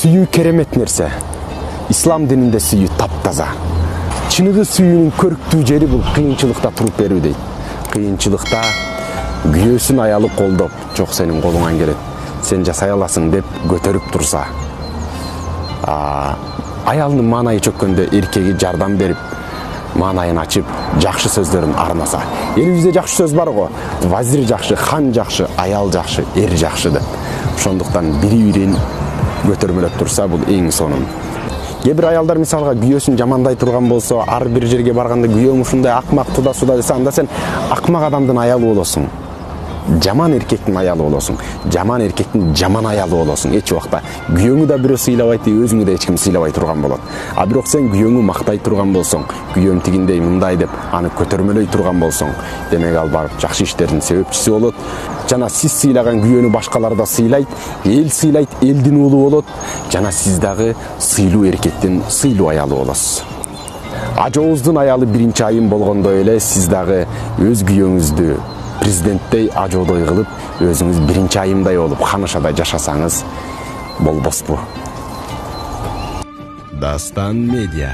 Сүйүү керемет нерсе. İslam dininde сүйүү таптаза. Чыныгы сүйүүнүн көрктүү жери бул кыйынчылыкта туруп берүү дейт. Кыйынчылыкта күйөөсүн аялы колдоп, жок сенин колуңан келет, сен жасай аласың деп көтөрүп турса. Аялдын маанайы чөккөндө эркеги жардам берип, маанайын ачып, жакшы сөздөрүн арнаса. Элибизде жакшы сөз бар го. Вазир жакшы, хан жакшы, аял жакшы, эр жакшы деп. Ошондуктан бири-бирин көтөрмөлөп турса, бул эң сонун. Кээ бир аялдар мисалга күйөөсүн жамандай турган болсо, ар бир жерге барганда күйөөм ушундай акмак туда суда десе, анда сен акмак адамдын аялы болосуң. Жаман эркектин аялы болосуң. Жаман эркектин жаман аялы болосуң. Эч убакта күйөөңү да бирөө сыйлабайт, өзүңү да эч ким сыйлабай турган болот. А бирок сен күйөөңү мактай турган болсоң, күйөөм тигиндей мындай деп аны көтөрмөлөй турган болсоң, демек ал барып жакшы иштердин себепчиси болот. Жана сиз сыйлаган күйөөнү башкалар да сыйлайт, эл сыйлайт, элдин уулу болот. Жана сиз дагы сыйлуу эркектин сыйлуу аялы болосуз. Ажообуздун аялы биринчи айым болгондой эле сиз дагы өз күйөөңүздү президенттей ажоодой кылып, өзүңүз биринчи айымдай болуп, ханышадай жашасаңыз болбоспу. Дастан медиа.